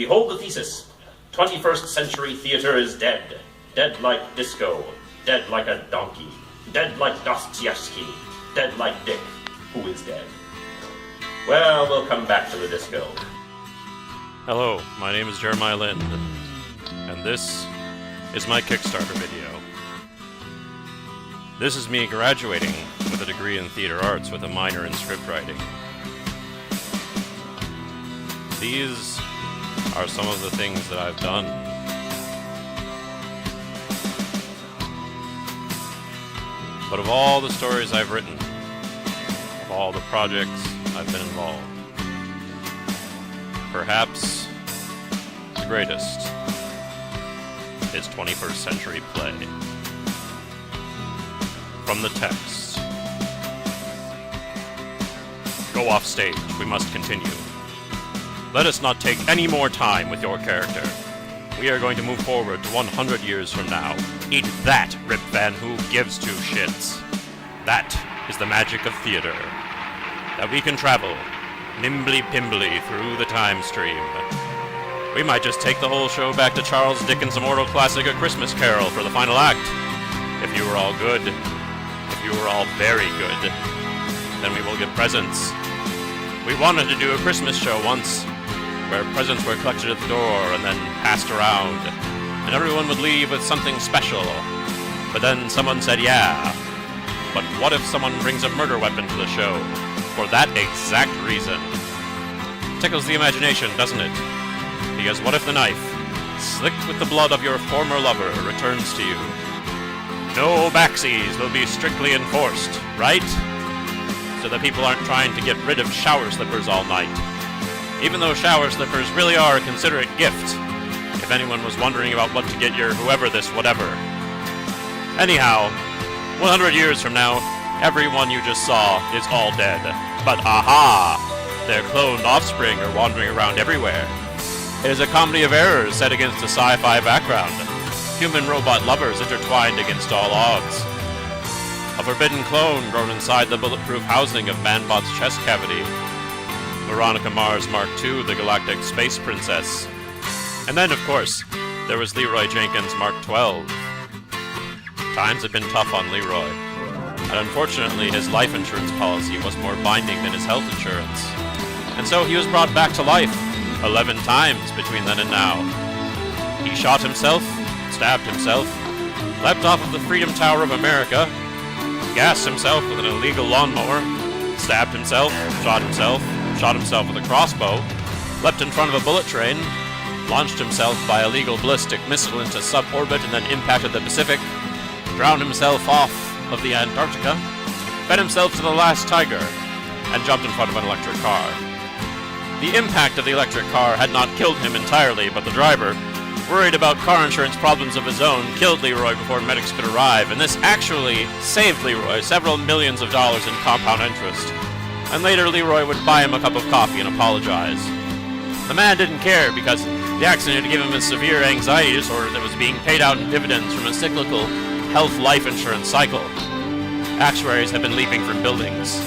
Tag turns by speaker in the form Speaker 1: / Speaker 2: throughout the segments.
Speaker 1: Behold the thesis. 21st century theater is dead. Dead like disco. Dead like a donkey. Dead like Dostoevsky. Dead like Dick, who is dead. Well, we'll come back to the disco.
Speaker 2: Hello, my name is Jeremiah Lind, and this is my Kickstarter video. This is me graduating with a degree in theater arts with a minor in scriptwriting. These are some of the things that I've done. But of all the stories I've written, of all the projects I've been involved, perhaps the greatest is 21st Century Play. From the text. Go off stage, we must continue. Let us not take any more time with your character. We are going to move forward to 100 years from now. Eat that, Rip Van Who Gives Two Shits. That is the magic of theater. That we can travel, nimbly-pimbly, through the time stream. We might just take the whole show back to Charles Dickens' immortal classic A Christmas Carol for the final act. If you were all good, if you were all very good, then we will give presents. We wanted to do a Christmas show once, where presents were collected at the door and then passed around, and everyone would leave with something special. But then someone said, yeah, but what if someone brings a murder weapon to the show? For that exact reason. Tickles the imagination, doesn't it? Because what if the knife, slicked with the blood of your former lover, returns to you? No backsies will be strictly enforced, right? So that people aren't trying to get rid of shower slippers all night. Even though shower slippers really are a considerate gift, if anyone was wondering about what to get your whoever this whatever. Anyhow, 100 years from now, everyone you just saw is all dead. But aha! Their cloned offspring are wandering around everywhere. It is a comedy of errors set against a sci-fi background. Human-robot lovers intertwined against all odds. A forbidden clone grown inside the bulletproof housing of Manbot's chest cavity. Veronica Mars Mark II, the Galactic Space Princess. And then, of course, there was Leroy Jenkins Mark XII. Times had been tough on Leroy, and unfortunately his life insurance policy was more binding than his health insurance. And so he was brought back to life 11 times between then and now. He shot himself, stabbed himself, leapt off of the Freedom Tower of America, gassed himself with an illegal lawnmower, stabbed himself, shot himself with a crossbow, leapt in front of a bullet train, launched himself by a illegal ballistic missile into suborbit and then impacted the Pacific, drowned himself off of the Antarctica, fed himself to the last tiger, and jumped in front of an electric car. The impact of the electric car had not killed him entirely, but the driver, worried about car insurance problems of his own, killed Leroy before medics could arrive, and this actually saved Leroy several millions of dollars in compound interest. And later Leroy would buy him a cup of coffee and apologize. The man didn't care because the accident had given him a severe anxiety disorder that was being paid out in dividends from a cyclical health life insurance cycle. Actuaries had been leaping from buildings.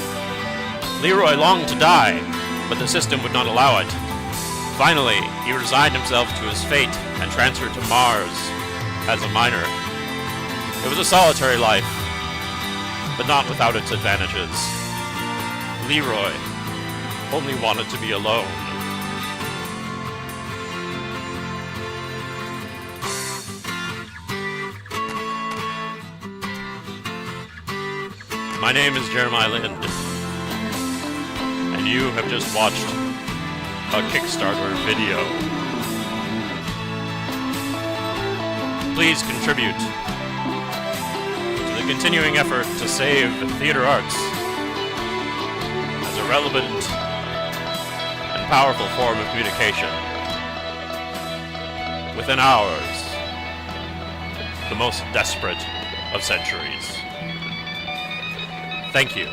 Speaker 2: Leroy longed to die, but the system would not allow it. Finally, he resigned himself to his fate and transferred to Mars as a miner. It was a solitary life, but not without its advantages. Leroy only wanted to be alone. My name is Jeremiah Lind, and you have just watched a Kickstarter video. Please contribute to the continuing effort to save theater arts as a relevant and powerful form of communication within ours, the most desperate of centuries. Thank you.